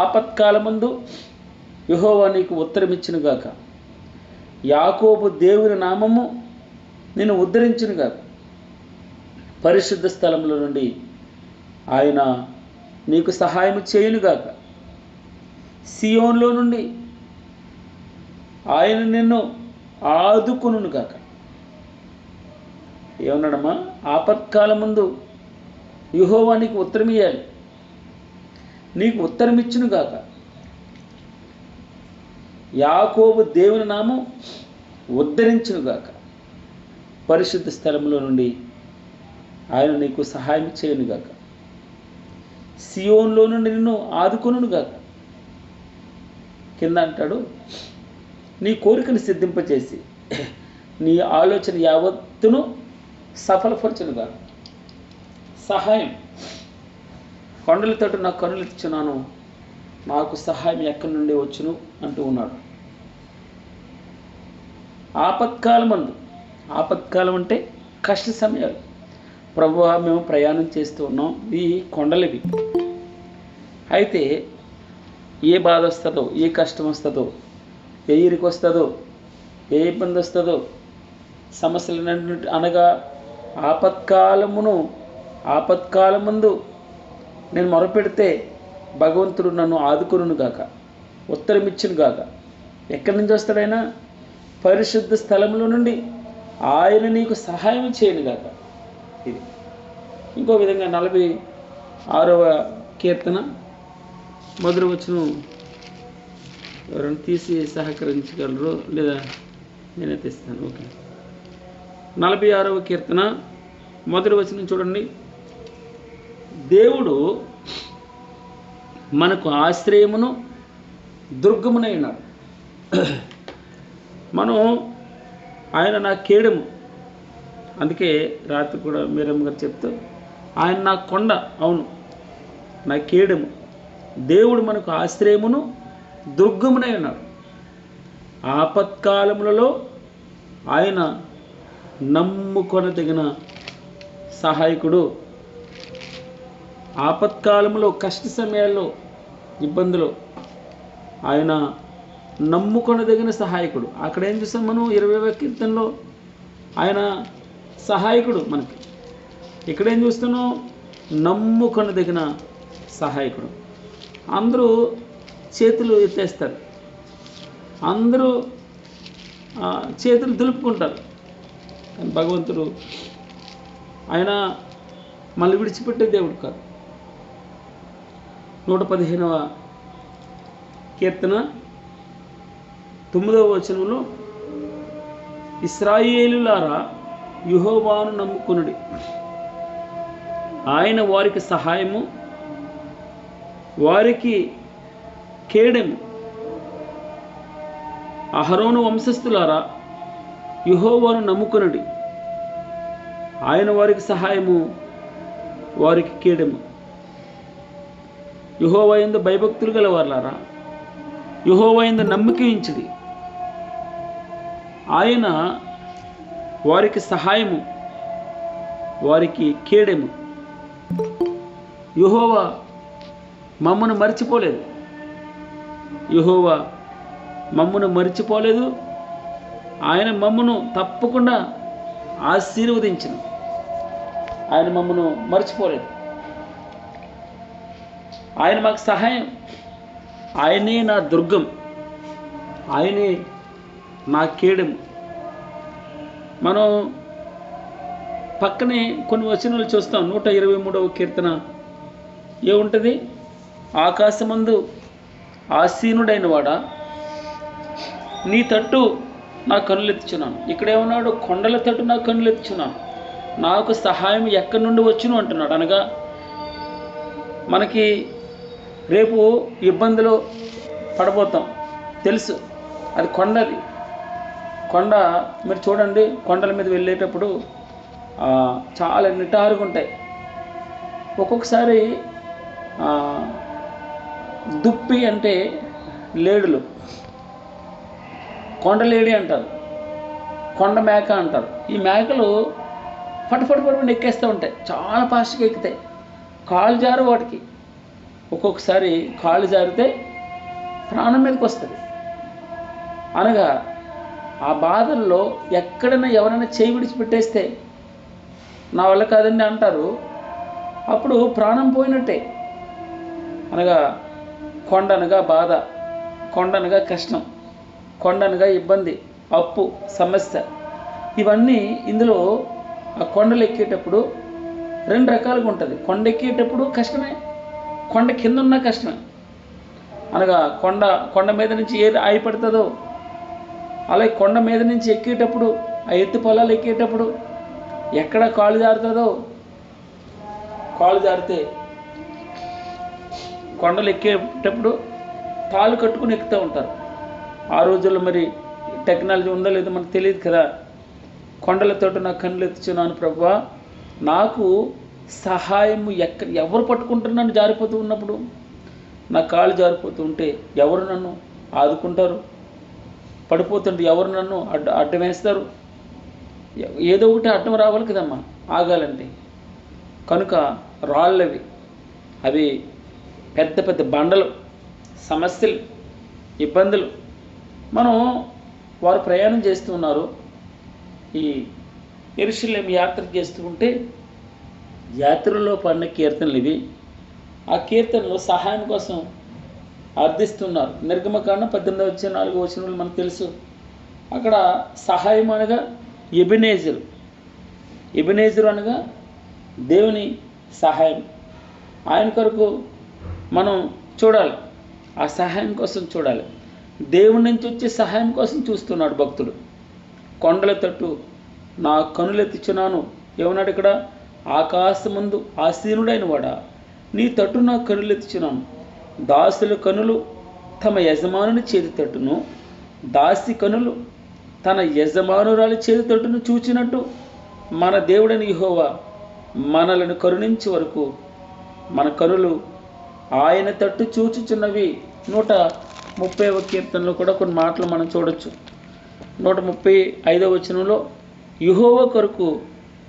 ఆపత్కాలమందు యెహోవా నీకు ఉత్తరమిచ్చునుగాక. యాకోబు దేవుని నామము నిన్ను ఉద్ధరించునుగాక. పరిశుద్ధ స్థలంలో నుండి ఆయన నీకు సహాయం చేయునుగాక. సియోన్లో నుండి ఆయన నిన్ను ఆదుకొనుగాక. ఏమన్నాడమ్మా? ఆపత్కాలం ముందు యెహోవా నీకు ఉత్తరం ఇయ్యాలి, నీకు ఉత్తరం ఇచ్చునుగాక. యాకోబు దేవుని నామం ఉద్ధరించునుగాక. పరిశుద్ధ స్థలంలో నుండి ఆయన నీకు సహాయం చేయునుగాక. సియోన్లో నుండి నిన్ను ఆదుకొనుగాక. కింద అంటాడు, నీ కోరికను సిద్ధింపచేసి నీ ఆలోచన యావత్తును సఫలపరచునుగాక. సహాయం. కొండల తోట నాకు కనులు ఇచ్చున్నాను, నాకు సహాయం ఎక్కడి నుండి వచ్చును అంటూ ఉన్నాడు. ఆపత్కాలం అంటే కష్ట సమయాలు. ప్రభువా, మేము ప్రయాణం చేస్తూ ఉన్నాం, ఈ కొండలవి. అయితే ఏ బాధ వస్తుందో, ఏ కష్టం వస్తుందో, ఏ ఇరికి వస్తుందో, ఏ ఇబ్బంది వస్తుందో, సమస్యలు అనగా ఆపత్కాలముందు నేను మొరపెడితే భగవంతుడు నన్ను ఆదుకొనుగాక, ఉత్తరమిచ్చునుగాక. ఎక్కడి నుంచి వస్తాడైనా? పరిశుద్ధ స్థలంలో నుండి ఆయన నీకు సహాయం చేయనుగాక. ఇది ఇంకో విధంగా 46వ కీర్తన మొదటి వచనం ఎవరైనా తీసి సహకరించగలరు, లేదా నేనే తీస్తాను. ఓకే. 46వ కీర్తన మొదటి వచనం చూడండి. దేవుడు మనకు ఆశ్రయమును దుర్గమునై ఉన్నాడు. మనం ఆయన నా కేడము. అందుకే రాత్రి కూడా మీరమ్మ గారు చెప్తూ, ఆయన నా కొండ, అవును, నా కేడము. దేవుడు మనకు ఆశ్రయమును దుర్గమునై ఉన్నాడు. ఆపత్కాలములలో ఆయన నమ్ముకొనదగిన సహాయకుడు. ఆపత్కాలంలో, కష్ట సమయాల్లో, ఇబ్బందులు ఆయన నమ్ముకొనదగిన సహాయకుడు. అక్కడ ఏం చూసాం మనం? 20వ కీర్తనలో ఆయన సహాయకుడు మనకి. ఇక్కడేం చూస్తున్నాం? నమ్ముకొనదగిన సహాయకుడు. అందరూ చేతులు ఎత్తేస్తారు, అందరూ చేతులు దులుపుకుంటారు. కానీ భగవంతుడు ఆయన మళ్ళీ విడిచిపెట్టే దేవుడు కాదు. 115వ కీర్తన 9వ వచనంలో, ఇశ్రాయేలులారా యెహోవాను నమ్ముకొనుడి, ఆయన వారికి సహాయము, వారికి కేడెము. అహరోను వంశస్థులారా యెహోవాను నమ్ముకొనుడి, ఆయన వారికి సహాయము, వారికి కేడెము. యెహోవా యందు భయభక్తులు గల వారులారా యెహోవా యందు నమ్మిక ఉంచుడి, ఆయన వారికి సహాయము, వారికి కేడెము. యెహోవా మమ్మను మర్చిపోలేదు, యెహోవా మమ్మను మర్చిపోలేదు. ఆయన మమ్మను తప్పకుండా ఆశీర్వదించను. ఆయన మమ్మను మర్చిపోలేదు. ఆయన మాకు సహాయం. ఆయనే నా దుర్గం, ఆయనే నా కేడెము. మనం పక్కనే కొన్ని వచనాలు చూస్తాం. 123వ కీర్తన ఏముంటుంది? ఆకాశమందు ఆసీనుడైన వాడా, నీ తట్టు నా కన్నులెత్తుచున్నాను. ఇక్కడేమన్నాడు? కొండల తట్టు నా కన్నులెత్తుచున్నాను, నాకు సహాయం ఎక్కడి నుండి వచ్చును అంటున్నాడు. అనగా మనకి రేపు ఇబ్బందులు పడబోతాం తెలుసు. అది కొండది. కొండ మీరు చూడండి, కొండల మీద వెళ్ళేటప్పుడు చాలా నిటారుగా ఉంటాయి. ఒక్కొక్కసారి దుప్పి అంటే లేడులు, కొండలేడి అంటారు, కొండ మేక అంటారు. ఈ మేకలు ఫటఫట ఎక్కేస్తూ ఉంటాయి, చాలా ఫాస్ట్గా ఎక్కుతాయి. కాలు జారు వాటికి. ఒక్కొక్కసారి కాళ్ళు జారితే ప్రాణం మీదకి వస్తుంది. అనగా ఆ బాధల్లో ఎక్కడైనా ఎవరైనా చేయి విడిచిపెట్టేస్తే నా వల్ల కాదండి అంటారు, అప్పుడు ప్రాణం పోయినట్టే. అనగా కొండనగా బాధ, కొండనగా కష్టం, కొండనగా ఇబ్బంది, అప్పు, సమస్య, ఇవన్నీ ఇందులో ఆ కొండలు ఎక్కేటప్పుడు రెండు రకాలుగా ఉంటుంది. కొండ ఎక్కేటప్పుడు కష్టమే, కొండ కింద ఉన్న కష్టమే. అనగా కొండ మీద నుంచి ఏది ఆగిపడుతుందో, అలాగే కొండ మీద నుంచి ఎక్కేటప్పుడు ఆ ఎత్తు పొలాలు ఎక్కేటప్పుడు ఎక్కడ కాళ్ళు జారుతుందో, కాళ్ళు జారితే కొండలు ఎక్కేటప్పుడు తాళ్ళు కట్టుకుని ఎక్కుతూ ఉంటారు. ఆ రోజుల్లో మరి టెక్నాలజీ ఉందో లేదో మనకు తెలియదు కదా. కొండలతోటి నా కన్నులు ఎత్తుచున్నాను ప్రభువా, నాకు సహాయము ఎవరు పట్టుకుంటున్నాను జారిపోతూ ఉన్నప్పుడు, నా కాళ్ళు జారిపోతూ ఉంటే ఎవరు నన్ను ఆదుకుంటారు? పడిపోతుంటే ఎవరు నన్ను అడ్డం వేస్తారు? ఏదో ఒకటి అడ్డం రావాలి కదమ్మా ఆగాలంటే. కనుక రాళ్ళవి, అవి పెద్ద పెద్ద బండలు, సమస్యలు, ఇబ్బందులు. వారు ప్రయాణం చేస్తూ ఉన్నారు. ఈ యెరూషలేము యాత్ర చేస్తూ ఉంటే యాత్రలో పాడిన కీర్తనలు ఇవి. ఆ కీర్తనలో సహాయం కోసం అర్థిస్తున్నారు. నిర్గమకాండం 18-4 మనకు తెలుసు. అక్కడ సహాయం అనగా ఎబెనేజరు అనగా దేవుని సహాయం. ఆయన కొరకు మనం చూడాలి, ఆ సహాయం కోసం చూడాలి. దేవుడి నుంచి వచ్చే సహాయం కోసం చూస్తున్నాడు భక్తుడు. కొండల తట్టు నా కనులెత్తుచున్నాను ఏమన్నాడు ఇక్కడ? ఆకాశమందు ఆసీనుడైన వాడా, నీ తట్టు నా కనులెత్తుచున్నాను. దాసుల కనులు తమ యజమానుని చేతి తట్టును, దాసి కనులు తన యజమానురాలి చేతి తట్టును చూచినట్టు మన దేవుడని యెహోవా మనలను కరుణించే వరకు మన కనులు ఆయన తట్టు చూచుచున్నవి. 130వ కీర్తనలో కూడా కొన్ని మాటలు మనం చూడొచ్చు. 135వ వచనంలో యెహోవా కొరకు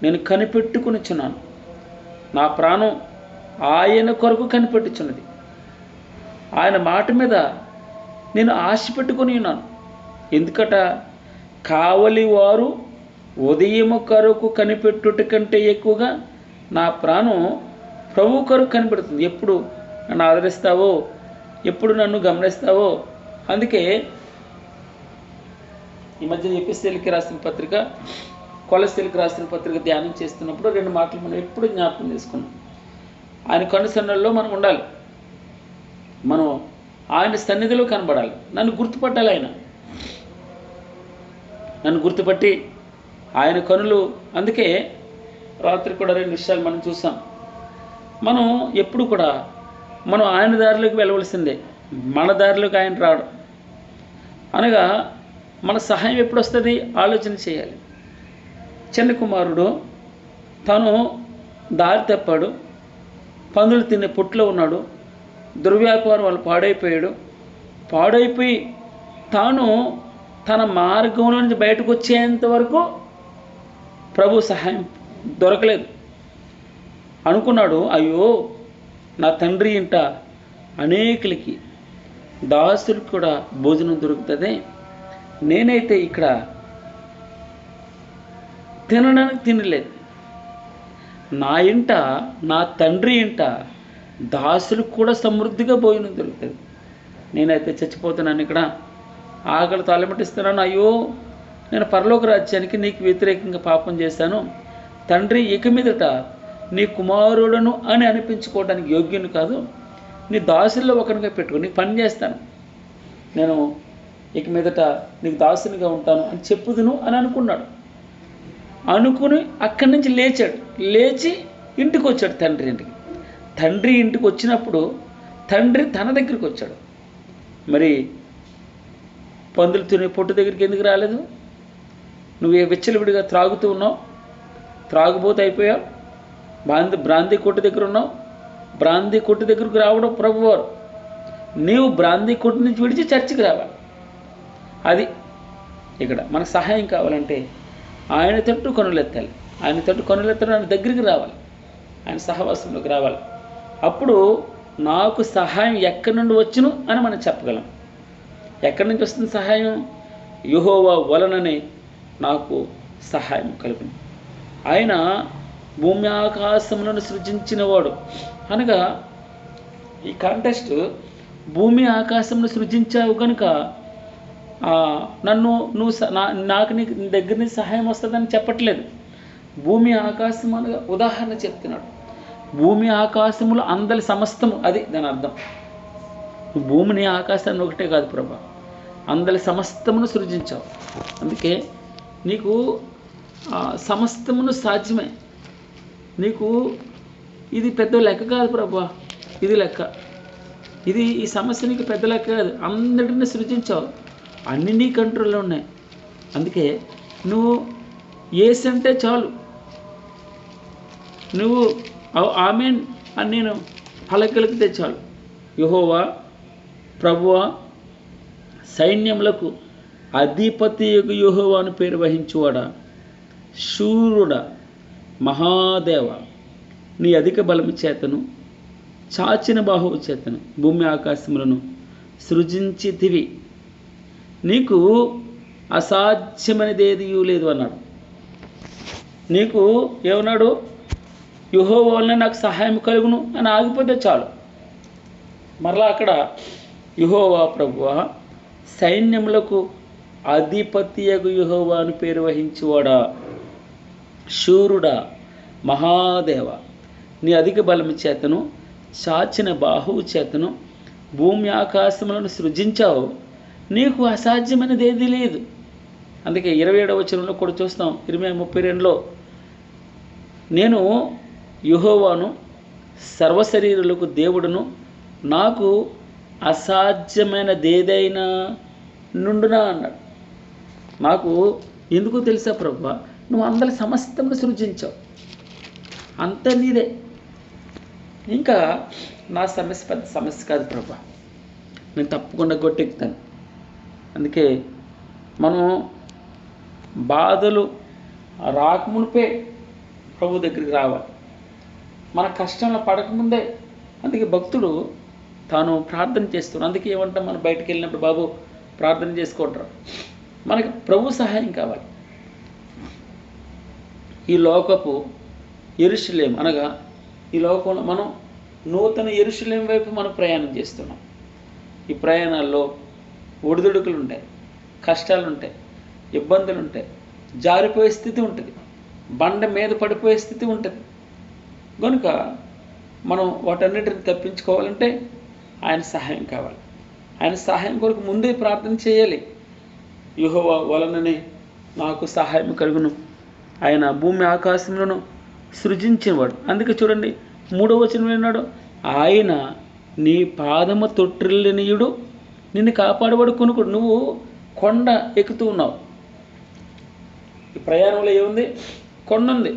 నేను కనిపెట్టుకునిచున్నాను, నా ప్రాణం ఆయన కొరకు కనిపెట్టుచున్నది. ఆయన మాట మీద నేను ఆశ పెట్టుకుని ఉన్నాను. ఎందుకట? కావలి వారు ఉదయము కొరకు కనిపెట్టుట కంటే ఎక్కువగా నా ప్రాణం ప్రభు కొరకు కనిపెడుతుంది. ఎప్పుడు నన్ను ఆదరిస్తావో, ఎప్పుడు నన్ను గమనిస్తావో. అందుకే ఈ మధ్య ఎపిసీలకి రాసిన పత్రిక, కొలసీలకు రాసిన పత్రిక ధ్యానం చేస్తున్నప్పుడు 2 మాటలు మనం ఎప్పుడు జ్ఞాపకం చేసుకున్నాం. ఆయన కనుసన్నల్లో మనం ఉండాలి, మనం ఆయన సన్నిధిలో కనబడాలి, నన్ను గుర్తుపట్టాలి. ఆయన నన్ను గుర్తుపట్టి ఆయన కనులు. అందుకే రాత్రి కూడా 2 విషయాలు మనం చూసాం. మనం ఎప్పుడు కూడా మనం ఆయన దారిలోకి వెళ్ళవలసిందే, మన దారిలోకి ఆయన రాడు. అనగా మన సహాయం ఎప్పుడు వస్తుంది ఆలోచన చేయాలి. చిన్న కుమారుడు తను దారి తప్పాడు, పందులు తినే పుట్లో ఉన్నాడు, దుర్వ్యాపారం వాళ్ళు పాడైపోయి తాను తన మార్గంలో నుంచి బయటకు వచ్చేంత వరకు ప్రభు సహాయం దొరకలేదు. అనుకున్నాడు, అయ్యో నా తండ్రి ఇంట అనేకులకి దాసులకు కూడా భోజనం దొరుకుతుంది, నేనైతే ఇక్కడ తినడానికి తినలేదు. నా ఇంట, నా తండ్రి ఇంట దాసులకు కూడా సమృద్ధిగా భోజనం దొరుకుతుంది, నేనైతే చచ్చిపోతున్నాను, ఇక్కడ ఆకలితో అలమటిస్తున్నాను. అయ్యో నేను పరలోక రాజ్యానికి నీకు వ్యతిరేకంగా పాపం చేశాను తండ్రి, ఇక మీదట నీ కుమారుడను అని అనిపించుకోవడానికి యోగ్యుని కాదు, నీ దాసుల్లో ఒకరిగా పెట్టుకుని నీకు పని చేస్తాను, నేను ఇక మీదట నీకు దాసునిగా ఉంటాను అని చెప్పుదును అని అనుకున్నాడు. అనుకుని అక్కడి నుంచి లేచి ఇంటికి వచ్చాడు, తండ్రి ఇంటికి. తండ్రి ఇంటికి వచ్చినప్పుడు తండ్రి తన దగ్గరికి వచ్చాడు. మరి పందులు తినే పొట్టు దగ్గరికి ఎందుకు రాలేదు? నువ్వు విచ్చలవిడిగా త్రాగుతూ ఉన్నావు, త్రాగుబోతు అయిపోయావు, బ్రాందీ కొట్టు దగ్గర ఉన్నావు, బ్రాందీ కొట్టు దగ్గరకు రావడం ప్రభువారు. నీవు బ్రాందీ కొట్టు నుంచి విడిచి చర్చికి రావాలి. అది ఇక్కడ మనకు సహాయం కావాలంటే ఆయన తట్టు కనులెత్తాలి, ఆయన తట్టు కనులెత్తడం ఆయన దగ్గరికి రావాలి, ఆయన సహవాసంలోకి రావాలి. అప్పుడు నాకు సహాయం ఎక్కడి నుండి వచ్చును అని మనం చెప్పగలం. ఎక్కడి నుంచి వస్తుంది సహాయం? యెహోవా వలననే నాకు సహాయం కలుగును. ఆయన భూమి ఆకాశములను సృజించినవాడు. అనగా ఈ కాంటెక్స్ట్, భూమి ఆకాశమును సృజించావు కనుక నువ్వు నాకు నీ దగ్గర నుంచి సహాయం వస్తుందని చెప్పట్లేదు. భూమి ఆకాశం అనగా ఉదాహరణ చెప్తున్నాడు. భూమి ఆకాశములు అందరి సమస్తము, అది దాని అర్థం. భూమిని ఆకాశాన్ని ఒకటే కాదు ప్రభా, అందరి సమస్తమును సృజించావు. అందుకే నీకు సమస్తమును సాధ్యమే. నీకు ఇది పెద్ద లెక్క కాదు ప్రభా, ఇది లెక్క. ఈ సమస్య నీకు పెద్ద లెక్క కాదు. అందరినీ సృజించావు, అన్నీ నీ కంట్రోల్లో ఉన్నాయి. అందుకే నువ్వు యేసు అంటే చాలు, నువ్వు ఆమేన్ అని నేను పలకలికితే చాలు. యెహోవా ప్రభువా సైన్యములకు అధిపతి యెహోవా అని పేరు వహించువాడా, శూరుడా, మహాదేవ, నీ అధిక బలము చేతను చాచిన బాహువు చేతను భూమి ఆకాశములను సృజించితివి. నీకు అసాధ్యమైనదేది లేదు అన్నాడు. నీకు ఏమన్నాడు? యెహోవా వలన నాకు సహాయం కలుగును అని ఆగిపోతే చాలు. మరలా అక్కడ యెహోవా ప్రభువా సైన్యములకు అధిపతియగు యెహోవా అని పేరు వహించువాడా, శూరుడా, మహాదేవ, నీ అధిక బలము చేతను చాచిన బాహువు చేతను భూమి ఆకాశములను సృజించావు. నీకు అసాధ్యమైనది ఏదీ లేదు. అందుకే 27వ వచనంలో కూడా చూస్తాం, 20:32లో, నేను యెహోవాను, సర్వశరీరులకు దేవుడును, నాకు అసాధ్యమైనదేదైనా నుండునా అన్నాడు. నాకు ఎందుకు తెలుసా ప్రభా, నువ్వు అందరి సమస్తమును సృజించావు, అంత నీదే. ఇంకా నా సమస్య పెద్ద సమస్య కాదు ప్రభా, నేను తప్పకుండా గొట్టెక్కుతాను. అందుకే మనం బాధలు రాకమునిపే ప్రభు దగ్గరికి రావాలి, మన కష్టంలో పడకముందే. అందుకే భక్తుడు తాను ప్రార్థన చేస్తున్నాడు. అందుకే ఏమంటాం, మనం బయటకు వెళ్ళినప్పుడు బాబు ప్రార్థన చేసుకుంటారు. మనకి ప్రభు సహాయం కావాలి. ఈ లోకపు యెరూషలేము అనగా ఈ లోకంలో మనం నూతన యెరూషలేము వైపు మనం ప్రయాణం చేస్తున్నాం. ఈ ప్రయాణాల్లో ఒడిదుడుకులు ఉంటాయి, కష్టాలు ఉంటాయి, ఇబ్బందులు ఉంటాయి, జారిపోయే స్థితి ఉంటుంది, బండ మీద పడిపోయే స్థితి ఉంటుంది. కనుక మనం వాటన్నిటిని తప్పించుకోవాలంటే ఆయన సహాయం కావాలి. ఆయన సహాయం కొరకు ముందే ప్రార్థన చేయాలి. యెహోవా వలననే నాకు సహాయం కలుగును. ఆయన భూమి ఆకాశములను సృజించినవాడు. అందుకే చూడండి 3వ వచనం ఏమన్నాడు? ఆయన నీ పాదము తొట్టిల్లనియుడు, నిన్ను కాపాడవాడు కొనుక్కుడు. నువ్వు కొండ ఎక్కుతూ ఉన్నావు. ఈ ప్రయాణంలో ఏముంది? కొండ ఉంది.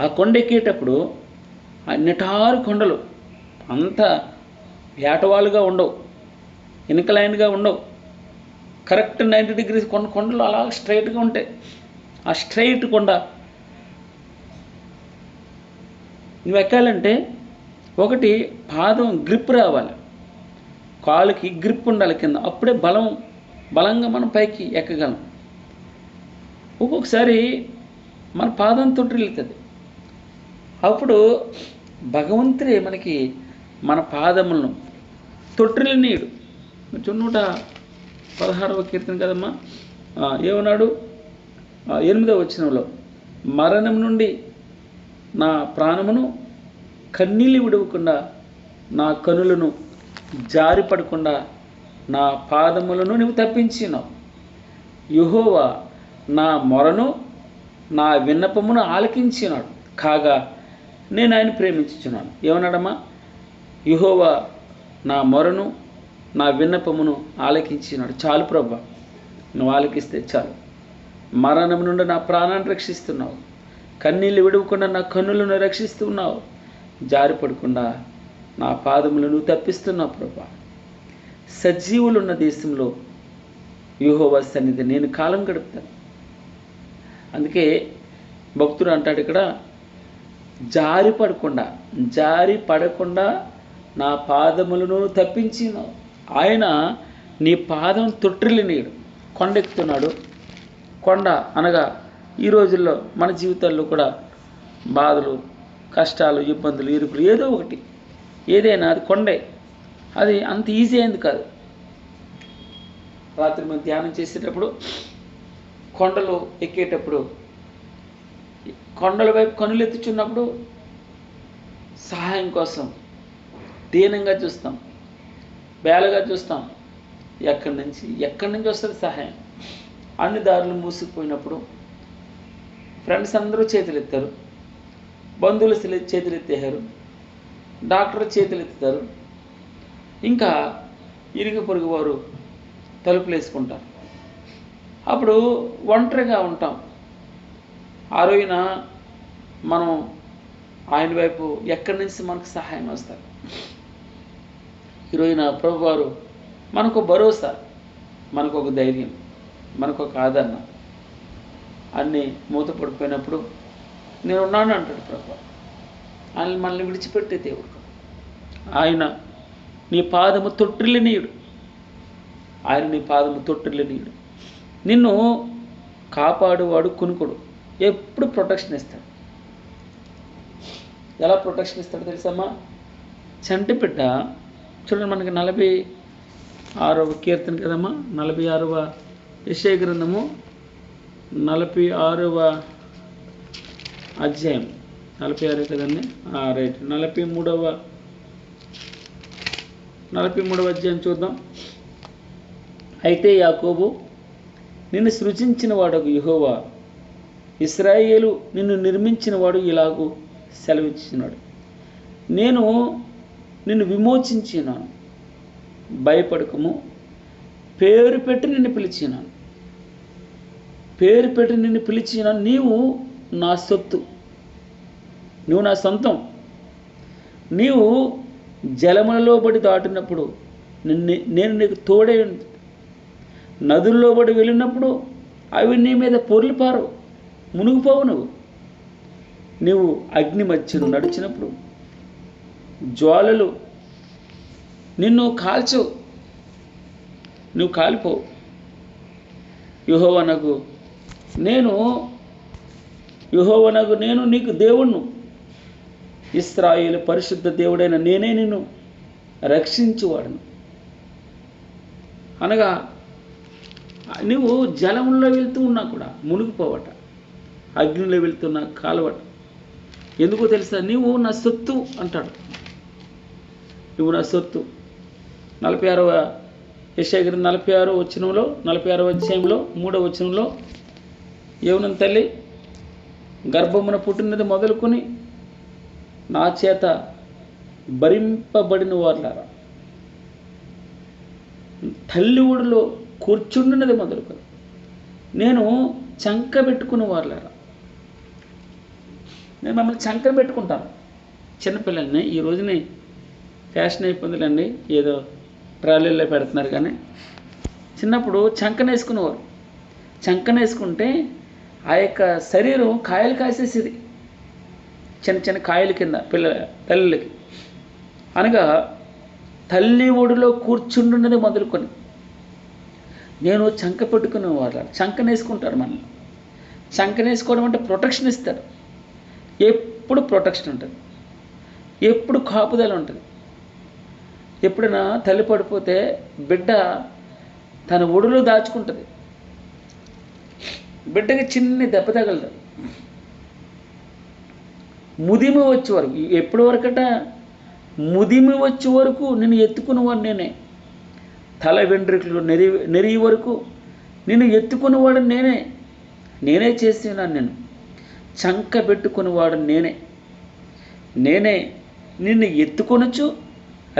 ఆ కొండ ఎక్కేటప్పుడు నిటారు కొండలు, అంత ఏటవాలుగా ఉండవు, ఇనకలైన్గా ఉండవు, కరెక్ట్ 90 degrees కొండలు అలా స్ట్రైట్గా ఉంటాయి. ఆ స్ట్రైట్ కొండ నువ్వు ఎక్కాలంటే ఒకటి పాదం గ్రిప్ రావాలి, కాలుకి గ్రిప్ ఉండాలి కింద, అప్పుడే బలంగా మనం పైకి ఎక్కగలం. ఒక్కొక్కసారి మన పాదం తొట్టిల్లుతుంది. అప్పుడు భగవంతుడే మనకి మన పాదములను తొట్టిల్లనీయుడు. 116వ కీర్తన కదమ్మా, ఏమన్నాడు? 8వ వచనంలో, మరణం నుండి నా ప్రాణమును కన్నీళ్ళు విడవకుండా, నా కనులను జారిపడకుండా నా పాదములను నువ్వు తప్పించినావు. యెహోవా నా మొరను నా విన్నపమును ఆలకించినాడు కాగా నేను ఆయన ప్రేమించుచున్నాను. ఏమన్నాడమ్మా? యెహోవా నా మొరను నా విన్నపమును ఆలకించినాడు. చాలు ప్రభా, నువ్వు ఆలకిస్తే చాలు. మరణం నుండి నా ప్రాణాన్ని రక్షిస్తున్నావు, కన్నీళ్ళు విడవకుండా నా కన్నులను రక్షిస్తున్నావు, జారిపడకుండా నా పాదములను తప్పిస్తున్నావు ప్రభా. సజీవులున్న దేశంలో యెహోవా సన్నిధి నేను కాలం గడుపుతాను. అందుకే భక్తుడు అంటాడు ఇక్కడ, జారి పడకుండా నా పాదములను తప్పించినావు. ఆయన నీ పాదం తొట్టిల్లినీయుడు. కొండెక్కుతున్నాడు. కొండ అనగా ఈ రోజుల్లో మన జీవితాల్లో కూడా బాధలు, కష్టాలు, ఇబ్బందులు, ఇరుకులు ఏదో ఒకటి, ఏదైనా అది కొండే. అది అంత ఈజీ అయింది కాదు. రాత్రి మేము ధ్యానం చేసేటప్పుడు కొండలు ఎక్కేటప్పుడు కొండల వైపు కనులు ఎత్తుచున్నప్పుడు సహాయం కోసం దీనంగా చూస్తాం, బేలగా చూస్తాం. ఎక్కడి నుంచి వస్తుంది సహాయం? అన్ని దారులు మూసుకుపోయినప్పుడు ఫ్రెండ్స్ అందరూ చేతులు ఎత్తారు, బంధువులు చేతులు ఎత్తేశారు, డాక్టర్ చేతులు ఎత్తుతారు, ఇంకా ఇరుగు పొరుగు వారు తలుపులు వేసుకుంటారు. అప్పుడు ఒంటరిగా ఉంటాం. ఆ రోజున మనం ఆయన వైపు ఎక్కడి నుంచి మనకు సహాయం వస్తారు? ఈ రోజున ప్రభువారు మనకు భరోసా, మనకు ఒక ధైర్యం, మనకు ఒక ఆదరణ. అన్నీ మూతపడిపోయినప్పుడు నేను ఉన్నాను అంటాడు ప్రభు. ఆయన మనల్ని విడిచిపెట్టే దేవుడు. ఆయన నీ పాదము తొట్టిల్లినీయుడు. ఆయన నీ పాదము తొట్టిల్లినీయుడు. నిన్ను కాపాడువాడు కునుకుడు. ఎప్పుడు ప్రొటెక్షన్ ఇస్తాడు. ఎలా ప్రొటెక్షన్ ఇస్తాడు తెలుసమ్మా? చంటిపిట్ట చూడండి, మనకి 46వ కీర్తన కదమ్మా, 46వ యెషయా గ్రంథము 46వ అధ్యాయం, 46 కదండి, రైట్, 43వ అధ్యాయం చూద్దాం. అయితే యాకోబు నిన్ను సృజించిన వాడు యెహోవా, ఇశ్రాయేలు నిన్ను నిర్మించిన వాడు ఇలాగూ సెలవిచ్చినాడు, నేను నిన్ను విమోచించినాను, భయపడకము, పేరు పెట్టి నిన్ను పిలిచినాను, నీవు నా సొత్తు, నువ్వు నా సొంతం. నీవు జలములలో బడి దాటినప్పుడు నేను నీకు తోడే, నదుల్లో బడి వెళ్ళినప్పుడు అవి నీ మీద పొర్లిపారు, మునిగిపోవు. నువ్వు అగ్ని మధ్యను నడిచినప్పుడు జ్వాలలు నిన్ను కాల్చవు, నువ్వు కాలిపోవు. యెహోవానగు నేను నీకు దేవుణ్ణు, ఇశ్రాయేలు పరిశుద్ధ దేవుడైన నేనే నిన్ను రక్షించువాడును. అనగా నువ్వు జలంలో వెళ్తూ ఉన్నా కూడా మునిగిపోవట, అగ్నిలో వెళ్తున్నా కాలవట. ఎందుకో తెలుసా? నీవు నా సొత్తు అంటాడు. నువ్వు నా సొత్తు. 46వ యెషయా గ్రంథం 46వ వచనంలో, 46వ అధ్యాయంలో 3వ వచనంలో ఏమన్నా? తల్లి గర్భమున పుట్టినది మొదలుకొని నా చేత భరింపబడిన వారులారా, తల్లి ఊడిలో కూర్చుండినది మొదలుకొని నేను చంక పెట్టుకున్న వారులారా. నేను మమ్మల్ని చంకన పెట్టుకుంటాను. చిన్నపిల్లల్ని ఈ రోజుని ఫ్యాషన్ అయిపోతుందండి, ఏదో ట్రాలీల్లో పెడుతున్నారు. కానీ చిన్నప్పుడు చంకనేసుకునేవారు. చంకనేసుకుంటే ఆ యొక్క శరీరం కాయలు కాసేసేది, చిన్న చిన్న కాయల కింద పిల్లలకి. అనగా తల్లి ఒడిలో కూర్చుండున్నది మొదలుకొని నేను చంక పెట్టుకునే వాళ్ళు. చంకనేసుకుంటారు మనల్ని. చంకనేసుకోవడం అంటే ప్రొటెక్షన్ ఇస్తాడు. ఎప్పుడు ప్రొటెక్షన్ ఉంటుంది, ఎప్పుడు కాపుదల ఉంటుంది. ఎప్పుడైనా తల్లి పడిపోతే బిడ్డ తన ఒడిలో దాచుకుంటుంది. బిడ్డకి చిన్న దెబ్బ తగలదు. ముదిమి వచ్చే వరకు, ఎప్పటి వరకట? ముదిమి వచ్చే వరకు నిన్ను ఎత్తుకునేవాడు నేనే. తల వెంట్రుకలు నెరిగి వరకు నిన్ను ఎత్తుకునేవాడు నేనే చేసినాను. నేను చంక పెట్టుకునేవాడు నేనే నిన్ను ఎత్తుకొనొచ్చు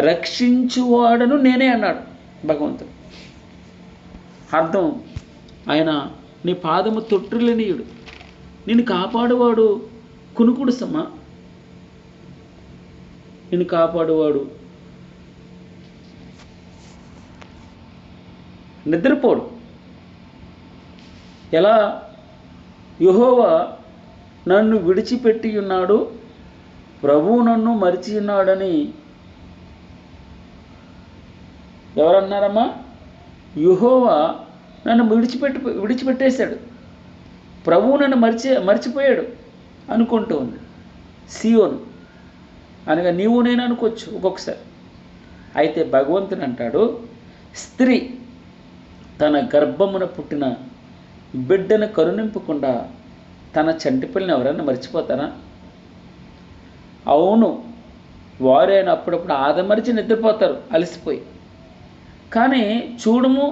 రక్షించువాడను నేనే అన్నాడు భగవంతుడు. అర్థం, ఆయన నీ పాదము తొట్టిల్లనీయుడు, నిన్ను కాపాడువాడు కునుకుడు సమ్మా. నిన్ను కాపాడువాడు నిద్రపోడు. ఎలా? యెహోవా నన్ను విడిచిపెట్టి ఉన్నాడు, ప్రభువు నన్ను మరిచి ఉన్నాడని ఎవరన్నారమ్మా? యెహోవా నన్ను విడిచిపెట్టేశాడు, ప్రభువు నన్ను మర్చిపోయాడు అనుకుంటూ ఉంది సీయోను. అనగా నీవు నేను అనుకోవచ్చు ఒక్కొక్కసారి. అయితే భగవంతుని అంటాడు, స్త్రీ తన గర్భమున పుట్టిన బిడ్డను కరుణింపకుండా తన చంటి పిల్లని ఎవరైనా మర్చిపోతారా? అవును, వారైనా అప్పుడప్పుడు ఆదమరిచి నిద్రపోతారు అలసిపోయి. కానీ చూడుము,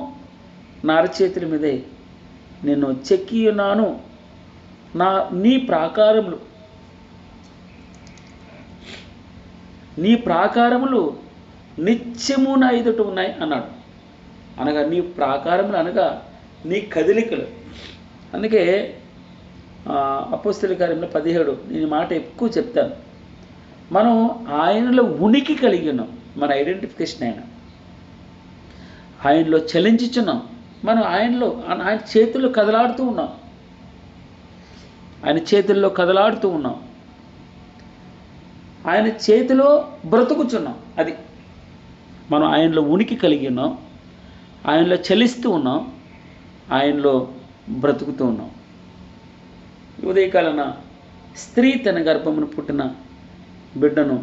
నా అరచేతుల మీదే నేను చెక్కి ఉన్నాను, నీ ప్రాకారములు నిత్యము నా ఎదుట ఉన్నాయి అన్నాడు. అనగా నీ ప్రాకారములు అనగా నీ కదలికలు. అందుకే అపోస్తలుల కార్యంలో 17 నేను మాట ఎక్కువ చెప్తాను. మనం ఆయనలో ఉనికి కలిగి ఉన్నాం. మన ఐడెంటిఫికేషన్ ఆయనలో చలించుచున్నాం. మనం ఆయన చేతుల్లో కదలాడుతూ ఉన్నాం. ఆయన చేతుల్లో కదలాడుతూ ఉన్నాం. ఆయన చేతిలో బ్రతుకుచున్నాం. అది మనం ఆయనలో ఉనికి కలిగి ఉన్నాం, ఆయనలో చలిస్తూ ఉన్నాం, ఆయనలో బ్రతుకుతూ ఉన్నాం. ఉదయకాలన స్త్రీ తన గర్భమును పుట్టిన బిడ్డను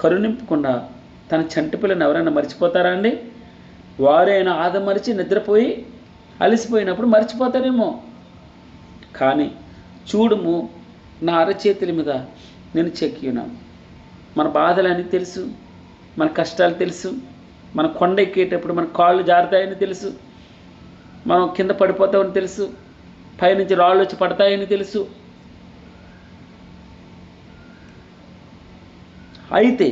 కరుణింపకుండా తన చంటి పిల్లని ఎవరైనా మర్చిపోతారా అండి? వారైనా ఆదమరిచి నిద్రపోయి అలసిపోయినప్పుడు మర్చిపోతారేమో. కానీ చూడుము, నా అరచేతుల మీద నేను చెక్కి ఉన్నాను. మన బాధలని తెలుసు, మన కష్టాలు తెలుసు, మన కొండ ఎక్కేటప్పుడు మన కాళ్ళు జారుతాయని తెలుసు, మనం కింద పడిపోతామని తెలుసు, పైనుంచి రాళ్ళు వచ్చి పడతాయని తెలుసు. అయితే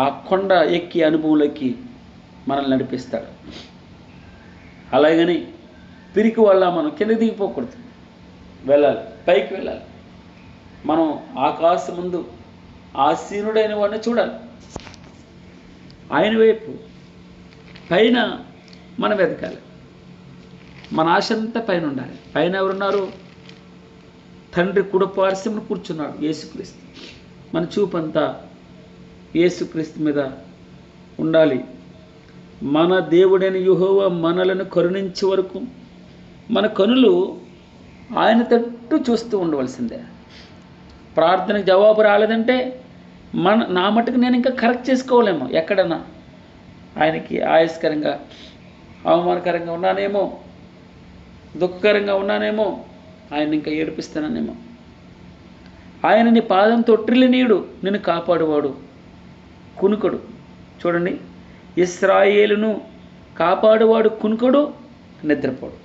ఆ కొండ ఎక్కి అనుభవంలోకి మనల్ని నడిపిస్తాడు. అలాగని పిరికి వల్ల మనం కింద దిగిపోకూడదు, వెళ్ళాలి, పైకి వెళ్ళాలి. మనం ఆకాశం ముందు ఆసీనుడైన వాడిని చూడాలి. ఆయన వైపు పైన మనం వెతకాలి. మన ఆశ అంతా పైన ఉండాలి. పైన ఎవరున్నారు? తండ్రి కుడి పార్శ్వమున కూర్చున్నాడు యేసుక్రీస్తు. మన చూపంతా యేసుక్రీస్తు మీద ఉండాలి. మన దేవుడైన యెహోవా మనలను కరుణించే వరకు మన కనులు ఆయన తట్టు చూస్తూ ఉండవలసిందే. ప్రార్థనకు జవాబు రాలేదంటే నా మట్టుకు నేను ఇంకా కరెక్ట్ చేసుకోలేమో. ఎక్కడన్నా ఆయనకి ఆయాస్కరంగా అవమానకరంగా ఉన్నానేమో, దుఃఖకరంగా ఉన్నానేమో, ఆయన ఇంకా ఏడిపిస్తానేమో. ఆయన నీ పాదం తొట్టిల్లినీయుడు, నిన్ను కాపాడువాడు, కునుకడు. చూడండి, ఇశ్రాయేలును కాపాడువాడు కునుకడు, నిద్రపోడు.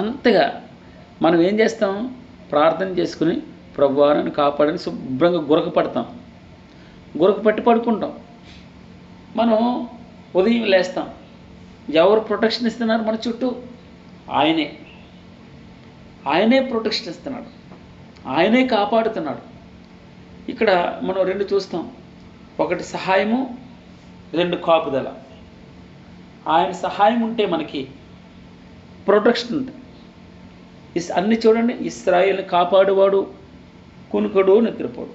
అంతగా మనం ఏం చేస్తాం? ప్రార్థన చేసుకుని ప్రభువా నన్ను కాపాడని శుభ్రంగా గురకపడతాం, గురకపట్టి పడుకుంటాం. మనం ఉదయం లేస్తాం, ఎవరు ప్రొటెక్షన్ ఇస్తున్నారు మన చుట్టూ? ఆయనే ప్రొటెక్షన్ ఇస్తున్నాడు, ఆయనే కాపాడుతున్నాడు. ఇక్కడ మనం 2 చూస్తాం, ఒకటి సహాయము, 2 కాపుదల. ఆయన సహాయం ఉంటే మనకి ప్రొటెక్షన్ ఉంటుంది. అన్నీ చూడండి, ఇశ్రాయేలును కాపాడువాడు, కునుకడు, నిద్రపోడు.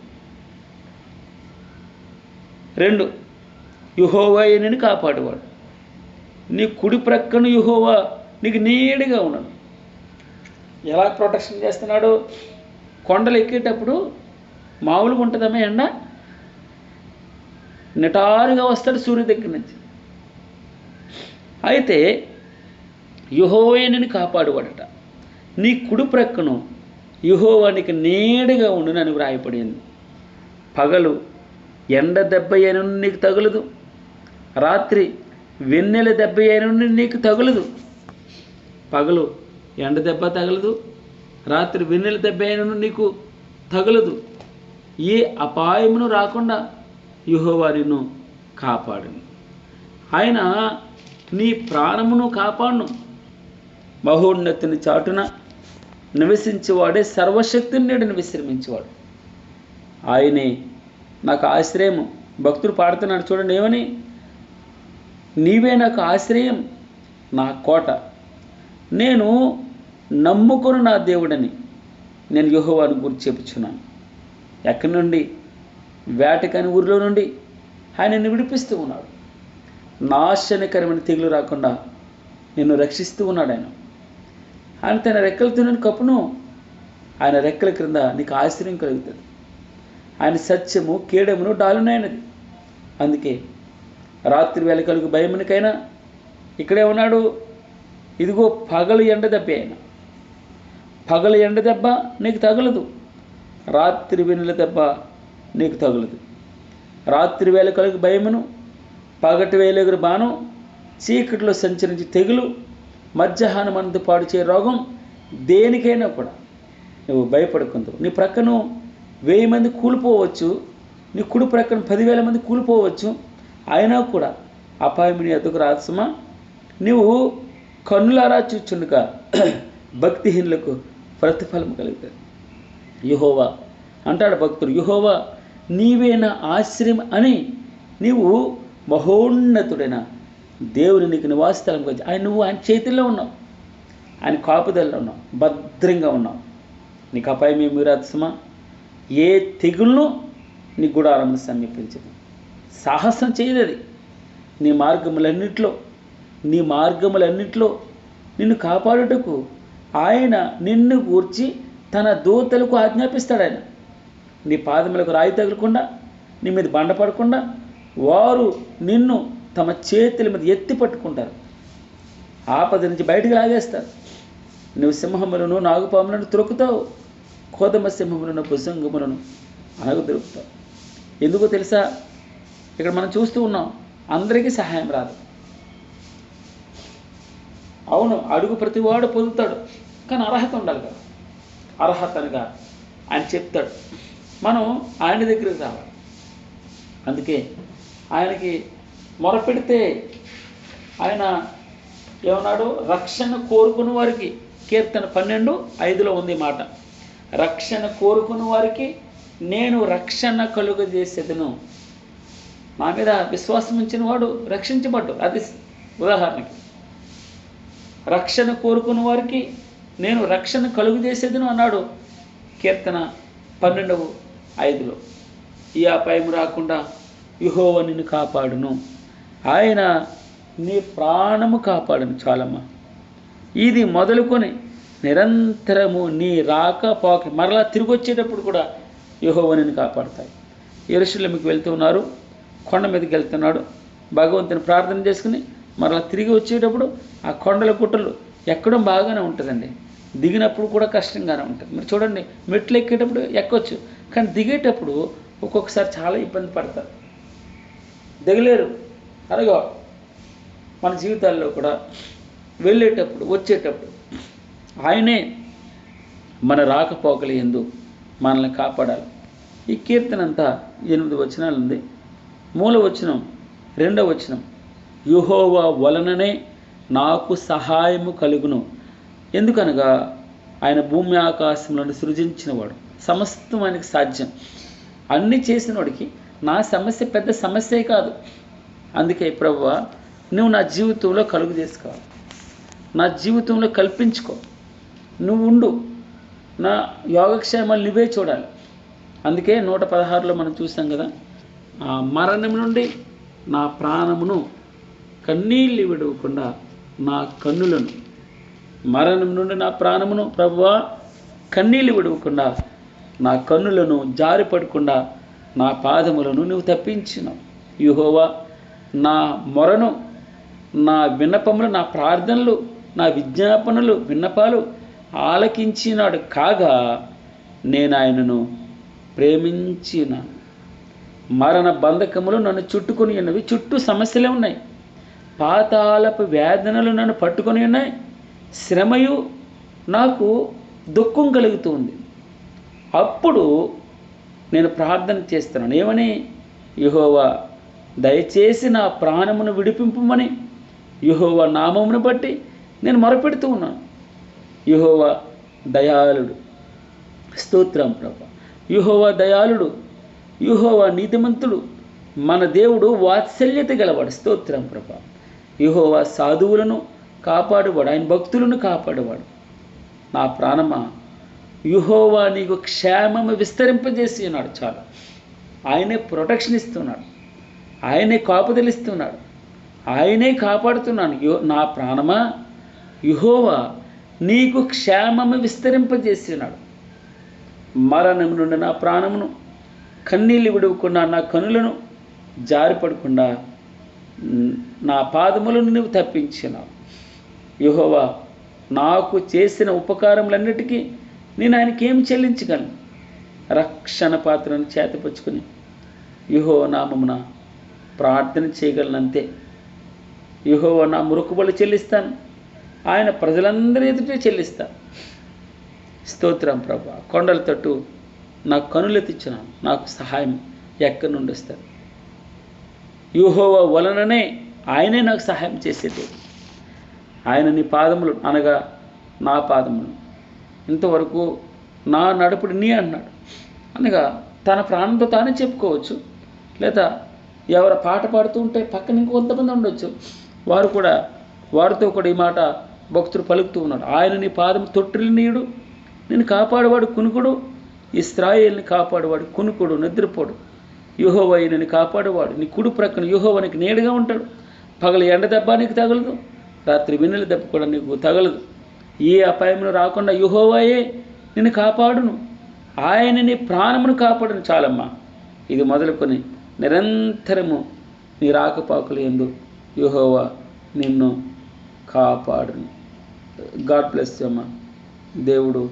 2 యెహోవా నిన్ను కాపాడువాడు, నీ కుడి ప్రక్కన యెహోవా నీకు నీడగా ఉన్నాడు. ఎలా ప్రొటెక్షన్ చేస్తున్నాడు? కొండలు ఎక్కేటప్పుడు మామూలుగా ఉంటుందమ్మా ఎండ, నిటారుగా వస్తాడు సూర్యుడి దగ్గర నుంచి. అయితే యెహోవా నిన్ను కాపాడువాడట, నీ కుడి ప్రక్కను యెహోవా నీకు నీడగా ఉండునని వ్రాయపడింది. పగలు ఎండ దెబ్బ అయిన నీకు తగులదు, రాత్రి వెన్నెల దెబ్బ అయిన నీకు తగులదు. పగలు ఎండ దెబ్బ తగలదు, రాత్రి వెన్నెల దెబ్బ అయిన నీకు తగులదు. ఏ అపాయమును రాకుండా యెహోవా నిన్ను కాపాడును. ఆయన నీ ప్రాణమును కాపాడును. మహోన్నతిని చాటున నివసించేవాడే సర్వశక్తిని నీడను విశ్రమించేవాడు. ఆయనే నాకు ఆశ్రయము. భక్తుడు పాడుతున్నాడు చూడండి, ఏమని? నీవే నాకు ఆశ్రయం, నా కోట, నేను నమ్ముకుని నా దేవుడని నేను యెహోవాను గురించి చెప్పుచున్నాను. ఎక్కడి నుండి? వేటకాని ఊరిలో నుండి ఆయన నిన్ను విడిపిస్తూ ఉన్నాడు. నాశనకరమైన తెగులు రాకుండా నిన్ను రక్షిస్తూ ఉన్నాడు ఆయన తన రెక్కలతో నిన్ను కప్పును. ఆయన రెక్కల క్రింద నీకు ఆశ్రయం కలుగుతుంది. ఆయన సత్యము కేడమును డాలునైనది. అందుకే రాత్రి వేళ కలుగు భయమునికైనా ఇక్కడే ఉన్నాడు. ఇదిగో పగలు ఎండ దెబ్బ ఆయన. పగలు ఎండ దెబ్బ నీకు తగలదు, రాత్రి వెన్నెల దెబ్బ నీకు తగలదు. రాత్రి వేళ కలుగు భయమును, పగటి వేలెగురు బాణం, చీకటిలో సంచరించి తెగులు, మధ్యాహ్నం అందు పాడు చే రోగం, దేనికైనా కూడా నువ్వు భయపడుకుంటావు. నీ ప్రక్కను 1000 మంది కూలిపోవచ్చు, నీ కుడి ప్రక్కన 10,000 మంది కూలిపోవచ్చు, అయినా కూడా అపాయం నీ ఎదుగు రాసుమా. నువ్వు కన్నులారా చూచుండగా భక్తిహీనులకు ప్రతిఫలం కలుగుతుంది. యెహోవా అంటాడు భక్తుడు, యెహోవా నీవే నా ఆశ్రయం అని నీవు మహోన్నతుడైన దేవుని నీకు నివాసస్థలం వచ్చి నువ్వు ఆయన చేతుల్లో ఉన్నావు, ఆయన కాపుదల్లో ఉన్నావు, భద్రంగా ఉన్నావు. నీకు అపాయం ఏమి రాత్సమా. ఏ తెగులను నీ గుడారమును సమీపించదు. సాహసం చేయలేదు. నీ మార్గములన్నిట్లో నిన్ను కాపాడుటకు ఆయన నిన్ను గూర్చి తన దూతలకు ఆజ్ఞాపిస్తాడు. ఆయన నీ పాదములకు రాయి తగలకుండా, నీ మీద బండ పడకుండా వారు నిన్ను తమ చేతుల మీద ఎత్తి పట్టుకుంటారు. ఆపద నుంచి బయటికి లాగేస్తారు. నువ్వు సింహములను నాగుపాములను త్రొక్కుతావు, కోదమ సింహములను భుజంగములను అనగదొరుకుతావు. ఎందుకో తెలుసా? ఇక్కడ మనం చూస్తూ ఉన్నాం, అందరికీ సహాయం రాదు. అవును, అడుగు ప్రతివాడు పొందుతాడు, కానీ అర్హత ఉండాలి కదా. అర్హతగా ఆయన చెప్తాడు, మనం ఆయన దగ్గరికి రావాలి. అందుకే ఆయనకి మొరపెడితే ఆయన ఏమన్నాడు? రక్షణ కోరుకున్న వారికి, కీర్తన 12:5 ఉంది మాట, రక్షణ కోరుకున్న వారికి నేను రక్షణ కలుగజేసేదను. నా మీద విశ్వాసం ఉంచిన వాడు రక్షించబడ్డు. అది ఉదాహరణకి, రక్షణ కోరుకున్న వారికి నేను రక్షణ కలుగజేసేదను అన్నాడు కీర్తన 12:5. ఈ అపాయం రాకుండా యెహోవా నిన్ను కాపాడును, ఆయన నీ ప్రాణము కాపాడును. చాలమ్మా, ఇది మొదలుకొని నిరంతరము నీ రాకపోక మరలా తిరిగి వచ్చేటప్పుడు కూడా యెహోవా నిన్ను కాపాడుతాయి. యెరూషలేముకి వెళ్తూ ఉన్నారు, కొండ మీదకి వెళ్తున్నాడు, భగవంతుని ప్రార్థన చేసుకుని మరలా తిరిగి వచ్చేటప్పుడు ఆ కొండల గుట్టలు ఎక్కడం బాగానే ఉంటుందండి, దిగినప్పుడు కూడా కష్టంగానే ఉంటుంది. మీరు చూడండి, మెట్లు ఎక్కేటప్పుడు ఎక్కొచ్చు, కానీ దిగేటప్పుడు ఒక్కొక్కసారి చాలా ఇబ్బంది పడతారు, దిగలేరు. అలాగే మన జీవితాల్లో కూడా వెళ్ళేటప్పుడు వచ్చేటప్పుడు ఆయనే మన రాకపోకలు యందు మనల్ని కాపాడాలి. ఈ కీర్తన అంతా 8 వచనాలు ఉంది. మూల వచనం 2వ వచనం, యెహోవా వలననే నాకు సహాయము కలుగును. ఎందుకనగా ఆయన భూమి ఆకాశములను సృజించినవాడు, సమస్తం ఆయనకి సాధ్యం. అన్నీ చేసినవాడికి నా సమస్య పెద్ద సమస్యే కాదు. అందుకే ప్రభువా, నువ్వు నా జీవితంలో కలుగు చేసుకోవాలి, నా జీవితంలో కల్పించుకో, నువ్వు ఉండు, నా యోగక్షేమాలు నువ్వే చూడాలి. అందుకే 116లో మనం చూసాం కదా, ఆ మరణం నుండి నా ప్రాణమును కన్నీళ్ళు విడవకుండా నా కన్నులను, మరణం నుండి నా ప్రాణమును ప్రభువా కన్నీళ్ళు విడవకుండా నా కన్నులను జారిపడకుండా నా పాదములను నువ్వు తప్పించినావు. యెహోవా నా మొరను, నా విన్నపములు, నా ప్రార్థనలు, నా విజ్ఞాపనలు, విన్నపాలు ఆలకించినాడు కాగా నేను ఆయనను ప్రేమించినాను. మరణ బంధకములు నన్ను చుట్టుకొని ఉన్నవి, చుట్టూ సమస్యలే ఉన్నాయి, పాతాళపు వేదనలు నన్ను పట్టుకొని ఉన్నాయి, శ్రమయు నాకు దుఃఖం కలుగుతూ ఉంది. అప్పుడు నేను ప్రార్థన చేస్తున్నాను, ఏమని? యెహోవా దయచేసి నా ప్రాణమును విడిపింపమని. యెహోవా నామమును బట్టి నేను మొరపెడుతూ ఉన్నాను. యెహోవా దయాళుడు, స్తోత్రం ప్రభా. యెహోవా దయాళుడు, యెహోవా నీతిమంతుడు, మన దేవుడు వాత్సల్యత గలవాడు, స్తోత్రం ప్రభా. యెహోవా సాధువులను కాపాడువాడు, ఆయన భక్తులను కాపాడువాడు. నా ప్రాణమా యెహోవా నీకు క్షేమము విస్తరింపజేసి ఉన్నాడు. చాలు. ఆయనే ప్రొటెక్షన్ ఇస్తున్నాడు, ఆయనే కాపుదలిస్తున్నాడు, ఆయనే కాపాడుతున్నాను. నా ప్రాణమా, యెహోవా నీకు క్షేమము విస్తరింపజేసి ఉన్నాడు. మరణం నుండి నా ప్రాణమును, కన్నీళ్ళు విడవకుండా నా కనులను జారిపడకుండా నా పాదములను నువ్వు తప్పించినావు. యెహోవా నాకు చేసిన ఉపకారములన్నిటికీ నేను ఆయనకి ఏమి చెల్లించగలను? రక్షణ పాత్రను చేతపుచ్చుకుని యెహోవా నామమున ప్రార్థన చేయగలనంతే. యెహోవా నా మొక్కుబడులు చెల్లిస్తాను, ఆయన ప్రజలందరి ఎదుటే చెల్లిస్తాను. స్తోత్రం ప్రభా. కొండల తట్టు నా కనులెత్తిచ్చినాను, నాకు సహాయం ఎక్కడి నుండి వస్తాను? యెహోవా వలననే ఆయనే నాకు సహాయం చేసేది. ఆయన నీ పాదములు అనగా నా పాదములు, ఇంతవరకు నా నడుపుడు నీ అన్నాడు. అనగా తన ప్రాణంతో తానే చెప్పుకోవచ్చు, లేదా ఎవరు పాట పాడుతూ ఉంటే పక్కన ఇంకొంతమంది ఉండొచ్చు, వారితో కూడా ఈ మాట భక్తుడు పలుకుతూ ఉన్నాడు. ఆయన నీ పాదం తొట్టిల్ని నీడు, నేను కాపాడువాడు కునుకుడు, ఇశ్రాయేలుని కాపాడువాడు కునుకుడు, నిద్రపోడు. యెహోవా నిన్ను కాపాడువాడు, నీ కుడి ప్రక్కన యెహోవా నీకు నీడగా ఉంటాడు. పగలు ఎండ దెబ్బ నీకు తగలదు, రాత్రి వెన్నెల దెబ్బ కూడా నీకు తగలదు. ఏ అపాయమును రాకుండా యెహోవాయే నిన్ను కాపాడును, ఆయన నీ ప్రాణమును కాపాడును. చాలమ్మా, ఇది మొదలుకొని నిరంతరము నీ రాకపోకలు యందు యెహోవా నిన్ను కాపాడును. గాడ్ బ్లెస్ యు అమ్మా. దేవుడు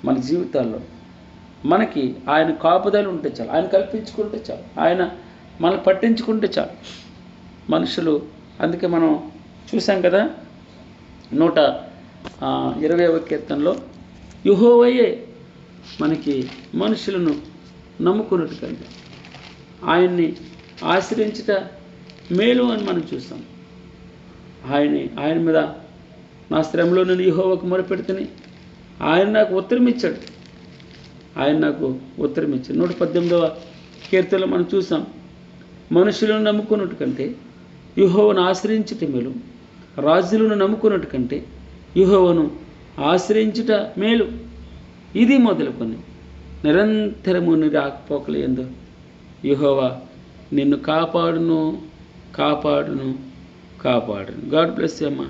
మన జీవితాల్లో మనకి ఆయన కాపుదల ఉంటే చాలు, ఆయన కల్పించుకుంటే చాలు, ఆయన మనల్ని పట్టించుకుంటే చాలు. మనుషులు, అందుకే మనం చూసాం కదా 120వ కీర్తనలో యెహోవాయే మనకి మనుషులను నమ్ముకున్నట్టు కలిగి ఆయన్ని ఆశ్రయించుట మేలు అని మనం చూస్తాం. ఆయన మీద నా శ్రమలో నేను యెహోవాకు మొరపెడుతుని ఆయన నాకు ఉత్తరం ఇచ్చాడు. 118వ కీర్తనలో మనం చూసాం, మనుషులను నమ్ముకున్నట్టు కంటే యెహోవాను ఆశ్రయించుట మేలు, రాజులను నమ్ముకున్నట్టు కంటే యెహోవాను ఆశ్రయించుట మేలు. ఇది మొదలుకొని నిరంతరము నీ రాకపోకలు యందు యెహోవా నిన్ను కాపాడును. గాడ్ బ్లెస్ యు అమ్మా.